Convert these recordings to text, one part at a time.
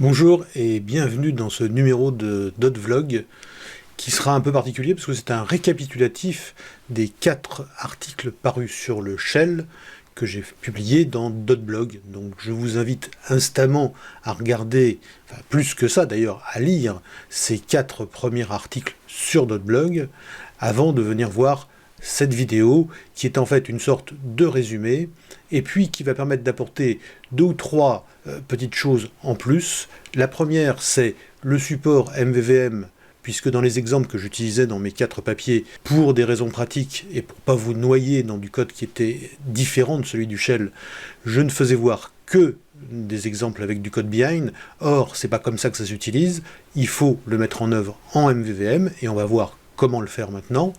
Bonjour et bienvenue dans ce numéro de Vlog qui sera un peu particulier parce que c'est un récapitulatif des 4 articles parus sur le shell que j'ai publiés dans Blog. Donc je vous invite instamment à regarder, enfin plus que ça d'ailleurs, à lire ces 4 premiers articles sur Blog avant de venir voir cette vidéo qui est en fait une sorte de résumé et puis qui va permettre d'apporter 2 ou 3 petites choses en plus. La première, c'est le support MVVM, puisque dans les exemples que j'utilisais dans mes 4 papiers, pour des raisons pratiques et pour pas vous noyer dans du code qui était différent de celui du shell, je ne faisais voir que des exemples avec du code behind. Or, c'est pas comme ça que ça s'utilise. Il faut le mettre en œuvre en MVVM et on va voir comment le faire maintenant.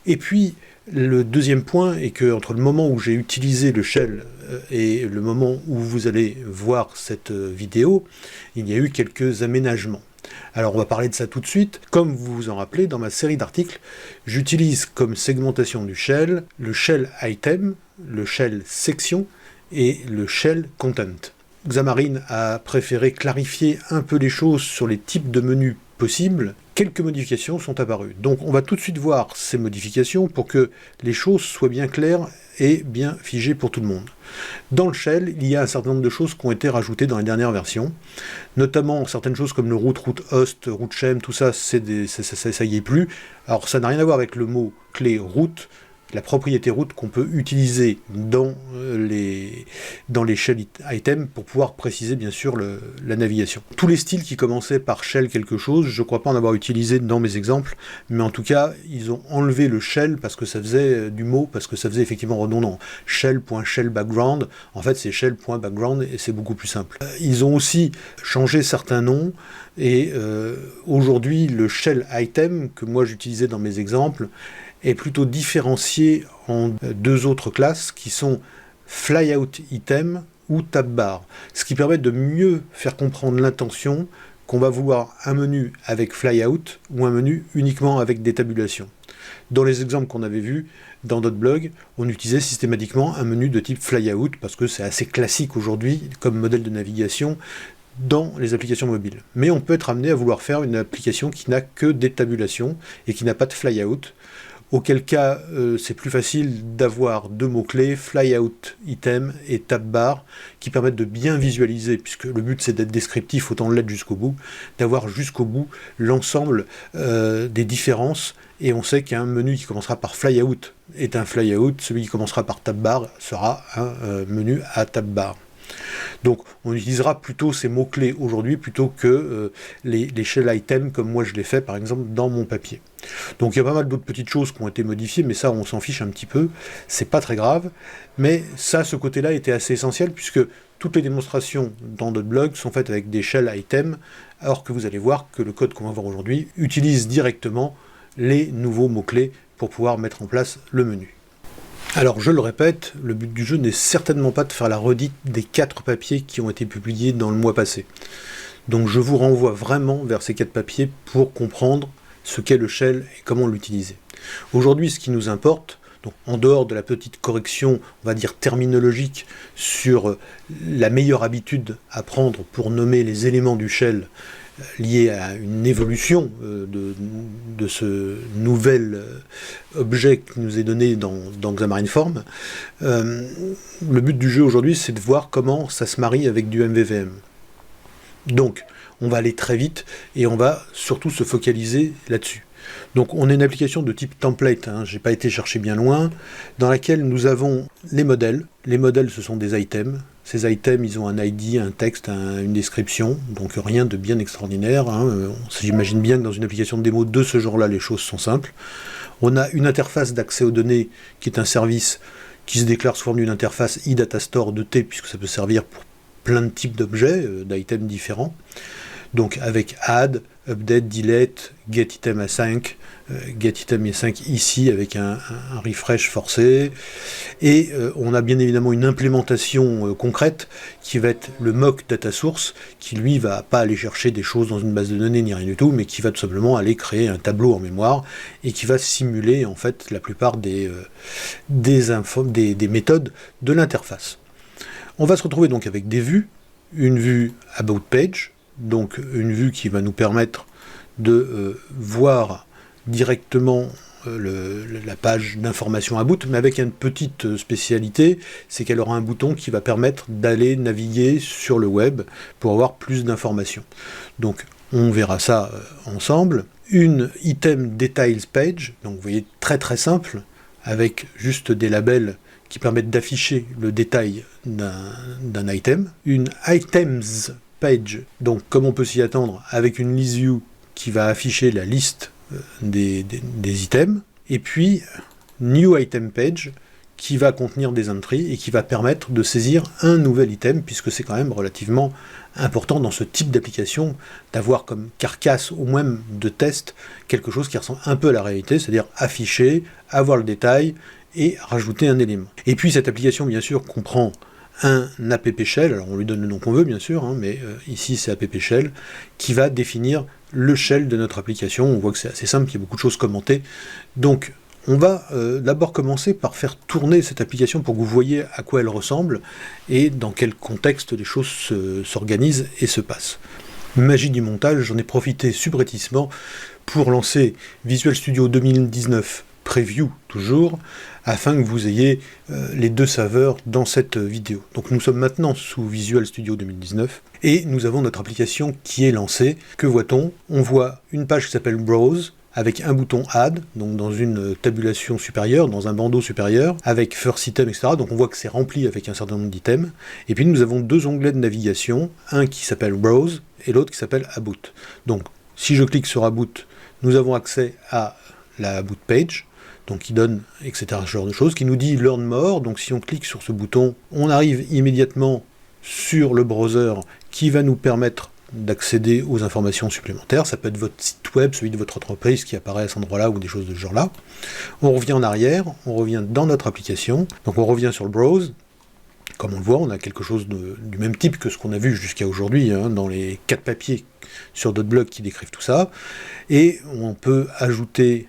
Et puis, le deuxième point est que entre le moment où j'ai utilisé le shell et le moment où vous allez voir cette vidéo, il y a eu quelques aménagements. Alors on va parler de ça tout de suite. Comme vous vous en rappelez, dans ma série d'articles, j'utilise comme segmentation du shell le shell item, le shell section et le shell content. Xamarin a préféré clarifier un peu les choses sur les types de menus possibles. Quelques modifications sont apparues. Donc on va tout de suite voir ces modifications pour que les choses soient bien claires et bien figées pour tout le monde. Dans le shell, il y a un certain nombre de choses qui ont été rajoutées dans les dernières versions, notamment certaines choses comme le root host, root shell, tout ça, ça y est plus. Alors ça n'a rien à voir avec le mot clé root, la propriété root qu'on peut utiliser dans les shell items pour pouvoir préciser bien sûr la navigation. Tous les styles qui commençaient par shell quelque chose, je ne crois pas en avoir utilisé dans mes exemples, mais en tout cas, ils ont enlevé le shell parce que ça faisait du mot, parce que ça faisait effectivement redondant. Shell.shellBackground, en fait c'est shell.background et c'est beaucoup plus simple. Ils ont aussi changé certains noms et aujourd'hui le shell item que moi j'utilisais dans mes exemples est plutôt différencié en 2 autres classes qui sont flyout item ou tab bar, ce qui permet de mieux faire comprendre l'intention qu'on va vouloir un menu avec flyout ou un menu uniquement avec des tabulations. Dans les exemples qu'on avait vus dans notre blog, on utilisait systématiquement un menu de type flyout parce que c'est assez classique aujourd'hui comme modèle de navigation dans les applications mobiles. Mais on peut être amené à vouloir faire une application qui n'a que des tabulations et qui n'a pas de flyout. Auquel cas, c'est plus facile d'avoir 2 mots-clés, flyout item et tab bar, qui permettent de bien visualiser, puisque le but c'est d'être descriptif, autant l'être jusqu'au bout, d'avoir jusqu'au bout l'ensemble des différences, et on sait qu'un menu qui commencera par flyout est un flyout, celui qui commencera par tab bar sera un menu à tab bar. Donc on utilisera plutôt ces mots-clés aujourd'hui plutôt que les shell items comme moi je l'ai fait par exemple dans mon papier. Donc il y a pas mal d'autres petites choses qui ont été modifiées, mais ça on s'en fiche un petit peu, c'est pas très grave, mais ça, ce côté-là était assez essentiel puisque toutes les démonstrations dans notre blog sont faites avec des shell items, alors que vous allez voir que le code qu'on va voir aujourd'hui utilise directement les nouveaux mots-clés pour pouvoir mettre en place le menu. Alors je le répète, le but du jeu n'est certainement pas de faire la redite des 4 papiers qui ont été publiés dans le mois passé. Donc je vous renvoie vraiment vers ces 4 papiers pour comprendre ce qu'est le shell et comment l'utiliser. Aujourd'hui, ce qui nous importe, donc en dehors de la petite correction, on va dire terminologique, sur la meilleure habitude à prendre pour nommer les éléments du shell lié à une évolution de ce nouvel objet qui nous est donné dans Xamarin Form. Le but du jeu aujourd'hui, c'est de voir comment ça se marie avec du MVVM. Donc, on va aller très vite et on va surtout se focaliser là-dessus. Donc on a une application de type template, j'ai pas été chercher bien loin, dans laquelle nous avons les modèles. Les modèles, ce sont des items. Ces items, ils ont un ID, un texte, une description, donc rien de bien extraordinaire. J'imagine bien que dans une application de démo de ce genre-là, les choses sont simples. On a une interface d'accès aux données qui est un service qui se déclare sous forme d'une interface iDataStore de T, puisque ça peut servir pour plein de types d'objets, d'items différents. Donc avec add, update, delete, get item à 5, get item à 5 ici avec un refresh forcé. Et on a bien évidemment une implémentation concrète qui va être le mock data source, qui lui va pas aller chercher des choses dans une base de données ni rien du tout, mais qui va tout simplement aller créer un tableau en mémoire et qui va simuler en fait la plupart des méthodes de l'interface. On va se retrouver donc avec des vues, une vue About Page, donc une vue qui va nous permettre de voir directement la page d'information à boot, mais avec une petite spécialité, c'est qu'elle aura un bouton qui va permettre d'aller naviguer sur le web pour avoir plus d'informations. Donc on verra ça ensemble. Une item details page, donc vous voyez très très simple, avec juste des labels qui permettent d'afficher le détail d'un item. Une items page, donc comme on peut s'y attendre, avec une list view qui va afficher la liste des items, et puis new item page qui va contenir des entries et qui va permettre de saisir un nouvel item, puisque c'est quand même relativement important dans ce type d'application d'avoir comme carcasse ou même de test quelque chose qui ressemble un peu à la réalité, c'est-à-dire afficher, avoir le détail et rajouter un élément. Et puis cette application bien sûr comprend un app shell, alors on lui donne le nom qu'on veut bien sûr, hein, mais ici c'est app shell, qui va définir le shell de notre application. On voit que c'est assez simple, il y a beaucoup de choses commentées. Donc on va d'abord commencer par faire tourner cette application pour que vous voyez à quoi elle ressemble et dans quel contexte les choses s'organisent et se passent. Magie du montage, j'en ai profité subrepticement pour lancer Visual Studio 2019 Preview toujours, afin que vous ayez les deux saveurs dans cette vidéo. Donc nous sommes maintenant sous Visual Studio 2019 et nous avons notre application qui est lancée. Que voit-on? On voit une page qui s'appelle Browse avec un bouton Add, donc dans une tabulation supérieure, dans un bandeau supérieur, avec First Item, etc. Donc on voit que c'est rempli avec un certain nombre d'items. Et puis nous avons deux onglets de navigation, un qui s'appelle Browse et l'autre qui s'appelle About. Donc si je clique sur About, nous avons accès à la About page, donc qui donne, etc., ce genre de choses, qui nous dit Learn More. Donc si on clique sur ce bouton, on arrive immédiatement sur le browser qui va nous permettre d'accéder aux informations supplémentaires. Ça peut être votre site web, celui de votre entreprise qui apparaît à cet endroit-là ou des choses de ce genre-là. On revient en arrière, on revient dans notre application, donc on revient sur le browse. Comme on le voit, on a quelque chose du même type que ce qu'on a vu jusqu'à aujourd'hui, hein, dans les 4 papiers sur .blog qui décrivent tout ça. Et on peut ajouter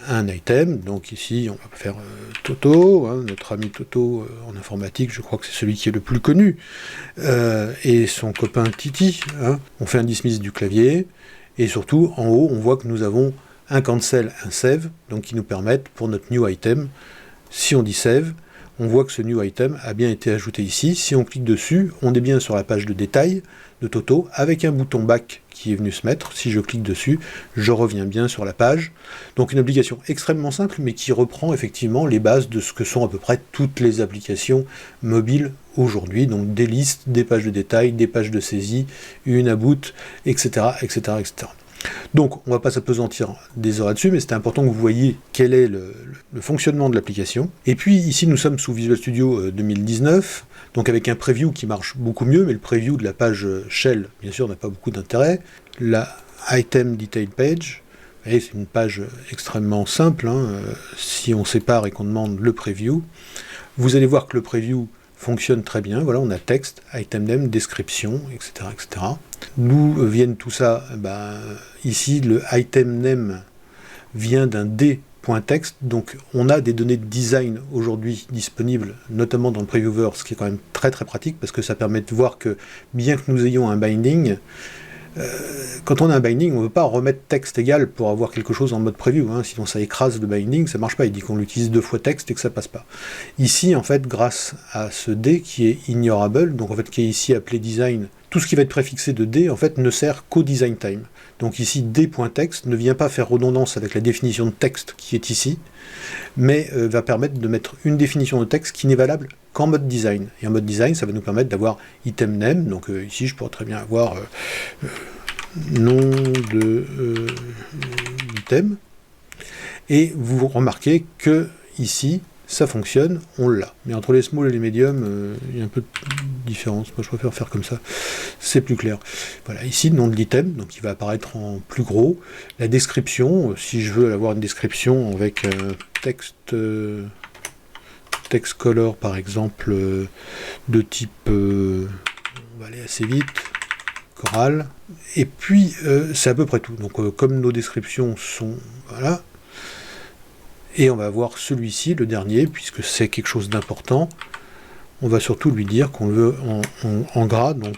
un item, donc ici on va faire Toto, hein, notre ami Toto en informatique, je crois que c'est celui qui est le plus connu, et son copain Titi, hein. On fait un dismiss du clavier, et surtout en haut on voit que nous avons un cancel, un save, donc qui nous permettent pour notre new item, si on dit save, on voit que ce new item a bien été ajouté ici. Si on clique dessus, on est bien sur la page de détail de Toto, avec un bouton back qui est venu se mettre. Si je clique dessus, je reviens bien sur la page. Donc une application extrêmement simple, mais qui reprend effectivement les bases de ce que sont à peu près toutes les applications mobiles aujourd'hui. Donc des listes, des pages de détail, des pages de saisie, une about, etc., etc., etc. Donc, on ne va pas s'apesantir des heures là-dessus, mais c'était important que vous voyiez quel est le fonctionnement de l'application. Et puis, ici, nous sommes sous Visual Studio 2019, donc avec un preview qui marche beaucoup mieux, mais le preview de la page Shell, bien sûr, n'a pas beaucoup d'intérêt. La Item Detail Page, c'est une page extrêmement simple, hein, si on sépare et qu'on demande le preview, vous allez voir que le preview fonctionne très bien. Voilà, on a texte, item name, description, etc., etc. D'où viennent tout ça? Ici, le item name vient d'un d.text, donc on a des données de design aujourd'hui disponibles, notamment dans le previewer, ce qui est quand même très très pratique, parce que ça permet de voir que, bien que nous ayons un binding, quand on a un binding, on ne veut pas remettre texte égal pour avoir quelque chose en mode preview, hein, sinon ça écrase le binding, ça ne marche pas, il dit qu'on l'utilise 2 fois texte et que ça passe pas. Ici, en fait, grâce à ce D qui est ignorable, donc en fait qui est ici appelé design, tout ce qui va être préfixé de D, en fait, ne sert qu'au design time. Donc ici, D.text ne vient pas faire redondance avec la définition de texte qui est ici, mais va permettre de mettre une définition de texte qui n'est valable qu'en mode design. Et en mode design, ça va nous permettre d'avoir item name, donc ici je pourrais très bien avoir nom de item, et vous remarquez que ici, ça fonctionne, on l'a. Mais entre les small et les medium, il y a un peu de différence. Moi, je préfère faire comme ça, c'est plus clair. Voilà, ici, le nom de l'item, donc il va apparaître en plus gros. La description, si je veux avoir une description avec texte color, par exemple, de type, on va aller assez vite, Coral. Et puis, c'est à peu près tout. Donc, comme nos descriptions sont, voilà. Et on va voir celui-ci, le dernier, puisque c'est quelque chose d'important. On va surtout lui dire qu'on le veut en gras, donc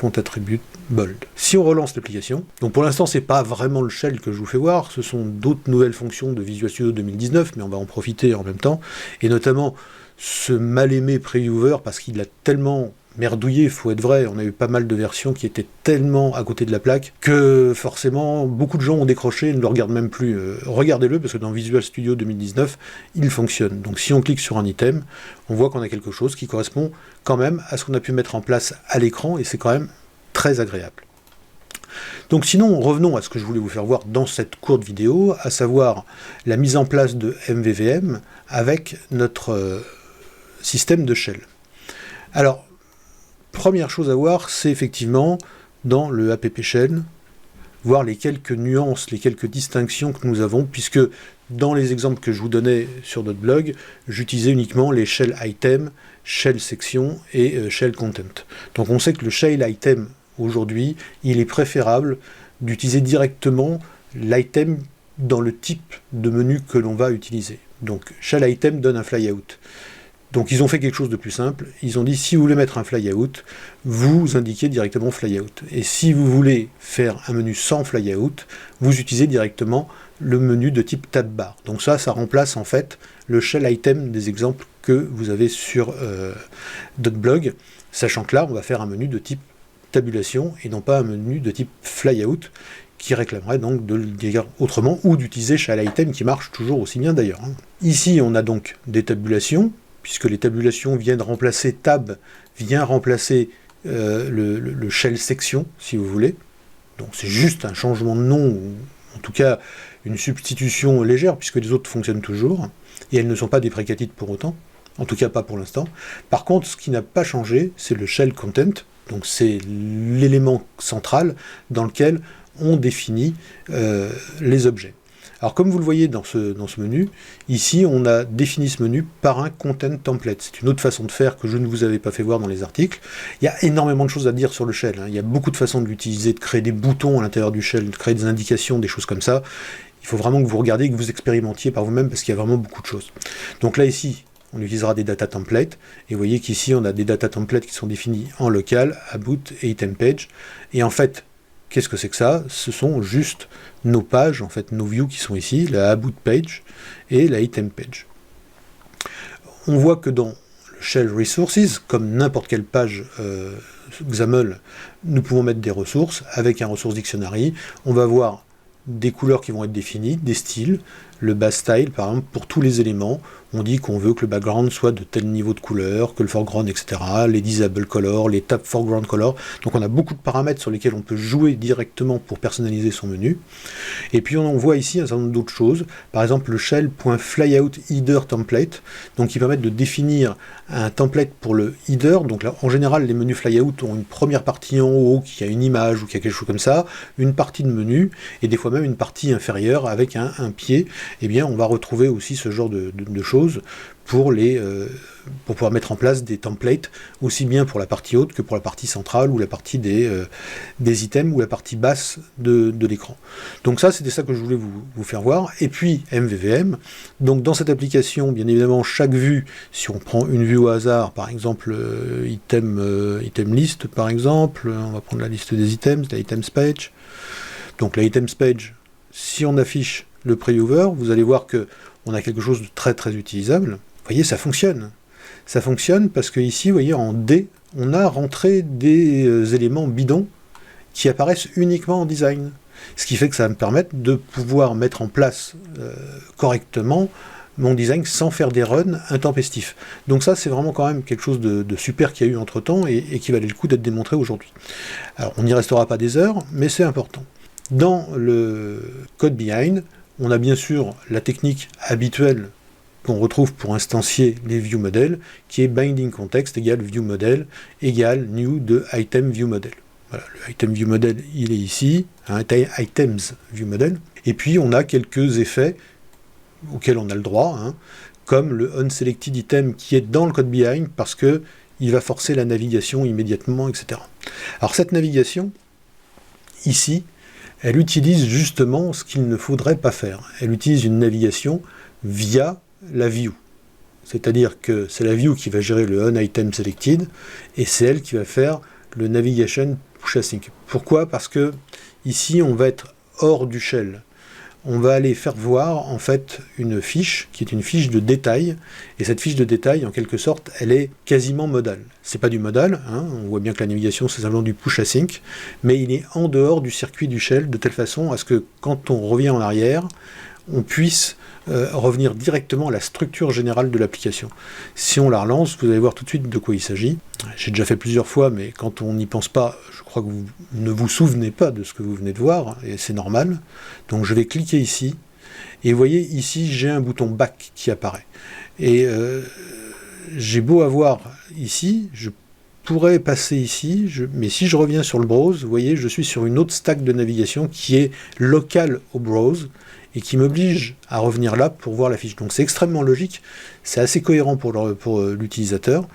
font attribute bold. Si on relance l'application, donc pour l'instant c'est pas vraiment le shell que je vous fais voir, ce sont d'autres nouvelles fonctions de Visual Studio 2019, mais on va en profiter en même temps, et notamment ce mal-aimé Previewer, parce qu'il a tellement merdouillé, faut être vrai, on a eu pas mal de versions qui étaient tellement à côté de la plaque, que forcément, beaucoup de gens ont décroché et ne le regardent même plus. Regardez-le, parce que dans Visual Studio 2019, il fonctionne. Donc si on clique sur un item, on voit qu'on a quelque chose qui correspond quand même à ce qu'on a pu mettre en place à l'écran, et c'est quand même très agréable. Donc sinon, revenons à ce que je voulais vous faire voir dans cette courte vidéo, à savoir la mise en place de MVVM avec notre système de shell. Alors, première chose à voir, c'est effectivement dans le app shell, voir les quelques nuances, les quelques distinctions que nous avons, puisque dans les exemples que je vous donnais sur notre blog, j'utilisais uniquement les shell item, shell section et shell content. Donc on sait que le shell item, aujourd'hui, il est préférable d'utiliser directement l'item dans le type de menu que l'on va utiliser. Donc shell item donne un flyout. Donc ils ont fait quelque chose de plus simple, ils ont dit si vous voulez mettre un flyout, vous indiquez directement flyout. Et si vous voulez faire un menu sans flyout, vous utilisez directement le menu de type tab bar. Donc ça remplace en fait le shell item des exemples que vous avez sur notre blog, sachant que là on va faire un menu de type tabulation et non pas un menu de type flyout qui réclamerait donc de le dire autrement ou d'utiliser shell item qui marche toujours aussi bien d'ailleurs. Ici on a donc des tabulations, puisque les tabulations viennent remplacer tab, vient remplacer le shell section, si vous voulez. Donc c'est juste un changement de nom, ou en tout cas une substitution légère, puisque les autres fonctionnent toujours, et elles ne sont pas déprécatives pour autant, en tout cas pas pour l'instant. Par contre, ce qui n'a pas changé, c'est le shell content, donc c'est l'élément central dans lequel on définit les objets. Alors comme vous le voyez dans ce menu, ici on a défini ce menu par un content template. C'est une autre façon de faire que je ne vous avais pas fait voir dans les articles. Il y a énormément de choses à dire sur le shell. Il y a beaucoup de façons de l'utiliser, de créer des boutons à l'intérieur du shell, de créer des indications, des choses comme ça. Il faut vraiment que vous regardiez, que vous expérimentiez par vous-même parce qu'il y a vraiment beaucoup de choses. Donc là ici, on utilisera des data templates. Et vous voyez qu'ici on a des data templates qui sont définis en local, about et item page. Et en fait, qu'est-ce que c'est que ça? Ce sont juste nos pages, en fait, nos views qui sont ici, la about page et la item page. On voit que dans le shell resources, comme n'importe quelle page XAML, nous pouvons mettre des ressources avec un resource dictionary. On va voir des couleurs qui vont être définies, des styles, le base style par exemple, pour tous les éléments, on dit qu'on veut que le background soit de tel niveau de couleur, que le foreground, etc., les disable color, les tab foreground color, donc on a beaucoup de paramètres sur lesquels on peut jouer directement pour personnaliser son menu, et puis on voit ici un certain nombre d'autres choses, par exemple le shell.flyoutHeader template, donc qui permettent de définir un template pour le header, donc là en général les menus flyout ont une première partie en haut qui a une image ou qui a quelque chose comme ça, une partie de menu, et des fois même une partie inférieure avec un pied. Eh bien on va retrouver aussi ce genre de choses pour pouvoir mettre en place des templates, aussi bien pour la partie haute que pour la partie centrale, ou la partie des items, ou la partie basse de l'écran. Donc ça, c'était ça que je voulais vous faire voir. Et puis MVVM, donc dans cette application, bien évidemment, chaque vue, si on prend une vue au hasard, par exemple item list, par exemple, on va prendre la liste des items, la items page. Donc la items page, si on affiche le previewer, vous allez voir que on a quelque chose de très très utilisable. Vous voyez, ça fonctionne. Ça fonctionne parce que ici, vous voyez, en D, on a rentré des éléments bidons qui apparaissent uniquement en design. Ce qui fait que ça va me permettre de pouvoir mettre en place correctement mon design sans faire des runs intempestifs. Donc ça, c'est vraiment quand même quelque chose de super qu'il y a eu entre-temps et qui valait le coup d'être démontré aujourd'hui. Alors, on n'y restera pas des heures, mais c'est important. Dans le code behind, on a bien sûr la technique habituelle qu'on retrouve pour instancier les view models, qui est binding context égale view model égale new de item view model. Voilà, le item view model, il est ici, items view model. Et puis on a quelques effets auxquels on a le droit, comme le unselected item qui est dans le code behind parce que il va forcer la navigation immédiatement, etc. Alors cette navigation, ici, elle utilise justement ce qu'il ne faudrait pas faire. Elle utilise une navigation via la view. C'est-à-dire que c'est la view qui va gérer le onItemSelected et c'est elle qui va faire le navigation push async. Pourquoi? Parce que ici, on va être hors du shell. On va aller faire voir en fait une fiche qui est une fiche de détail, et cette fiche de détail, en quelque sorte, elle est quasiment modale. C'est pas du modal, hein, on voit bien que la navigation c'est simplement du push async, mais il est en dehors du circuit du shell de telle façon à ce que quand on revient en arrière, on puisse revenir directement à la structure générale de l'application. Si on la relance, vous allez voir tout de suite de quoi il s'agit. J'ai déjà fait plusieurs fois, mais quand on n'y pense pas, je crois que vous ne vous souvenez pas de ce que vous venez de voir, et c'est normal. Donc je vais cliquer ici, et vous voyez ici j'ai un bouton Back qui apparaît. Et j'ai beau avoir ici, je pourrais passer ici, mais si je reviens sur le browse, vous voyez, je suis sur une autre stack de navigation qui est locale au browse, et qui m'oblige à revenir là pour voir la fiche. Donc c'est extrêmement logique, c'est assez cohérent pour l'utilisateur.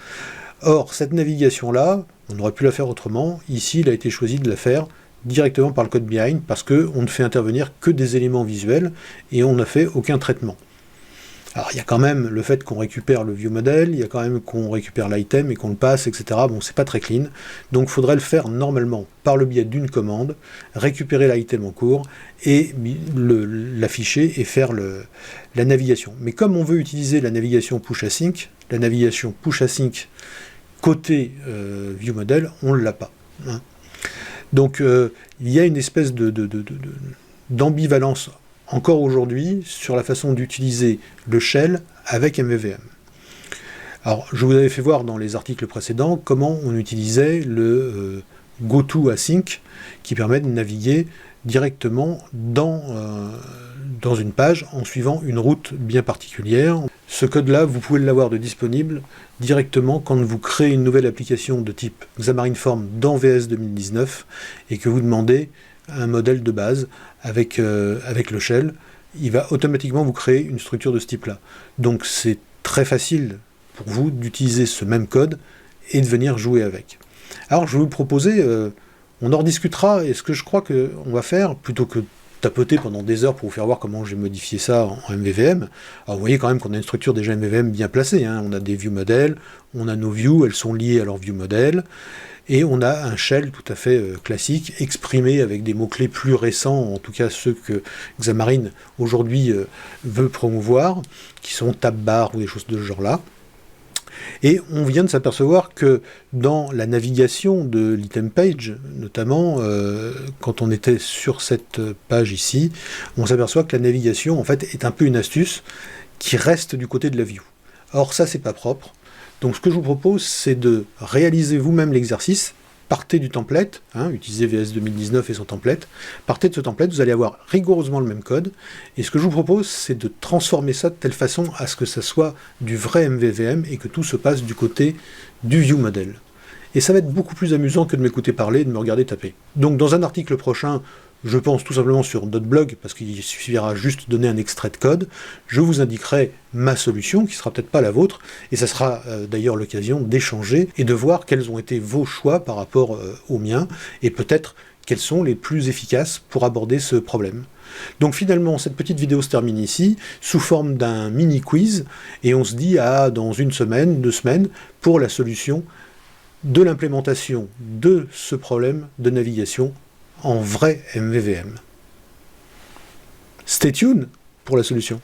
Or, cette navigation-là, on aurait pu la faire autrement. Ici, il a été choisi de la faire directement par le code behind, parce qu'on ne fait intervenir que des éléments visuels, et on n'a fait aucun traitement. Alors il y a quand même le fait qu'on récupère le viewModel, il y a quand même qu'on récupère l'item et qu'on le passe, etc. Bon, c'est pas très clean, donc il faudrait le faire normalement par le biais d'une commande, récupérer l'item en cours et l'afficher et faire la navigation. Mais comme on veut utiliser la navigation push async, la navigation push async côté viewModel, on ne l'a pas. Hein. Donc il y a une espèce d'ambivalence encore aujourd'hui sur la façon d'utiliser le shell avec MVVM. Alors, je vous avais fait voir dans les articles précédents comment on utilisait le GoToAsync qui permet de naviguer directement dans une page en suivant une route bien particulière. Ce code-là, vous pouvez l'avoir de disponible directement quand vous créez une nouvelle application de type Xamarin Form dans VS 2019 et que vous demandez un modèle de base avec le shell, il va automatiquement vous créer une structure de ce type-là. Donc c'est très facile pour vous d'utiliser ce même code et de venir jouer avec. Alors je vais vous proposer, on en rediscutera, et ce que je crois qu'on va faire, plutôt que tapoter pendant des heures pour vous faire voir comment j'ai modifié ça en MVVM. Alors vous voyez quand même qu'on a une structure déjà MVVM bien placée, hein. On a des viewModels, on a nos views, elles sont liées à leur viewModel, et on a un shell tout à fait classique, exprimé avec des mots-clés plus récents, en tout cas ceux que Xamarin aujourd'hui veut promouvoir, qui sont tab bar ou des choses de ce genre-là. Et on vient de s'apercevoir que dans la navigation de l'item page, notamment quand on était sur cette page ici, on s'aperçoit que la navigation en fait est un peu une astuce qui reste du côté de la view. Or ça c'est pas propre. Donc ce que je vous propose, c'est de réaliser vous-même l'exercice. Partez du template, hein, utilisez VS 2019 et son template, partez de ce template, vous allez avoir rigoureusement le même code, et ce que je vous propose, c'est de transformer ça de telle façon à ce que ça soit du vrai MVVM et que tout se passe du côté du viewModel. Et ça va être beaucoup plus amusant que de m'écouter parler et de me regarder taper. Donc dans un article prochain, je pense tout simplement sur .blog, parce qu'il suffira juste de donner un extrait de code, je vous indiquerai ma solution, qui sera peut-être pas la vôtre, et ça sera d'ailleurs l'occasion d'échanger et de voir quels ont été vos choix par rapport aux miens, et peut-être quels sont les plus efficaces pour aborder ce problème. Donc finalement, cette petite vidéo se termine ici, sous forme d'un mini-quiz, et on se dit à dans une semaine, 2 semaines, pour la solution de l'implémentation de ce problème de navigation en vrai MVVM. Stay tuned pour la solution.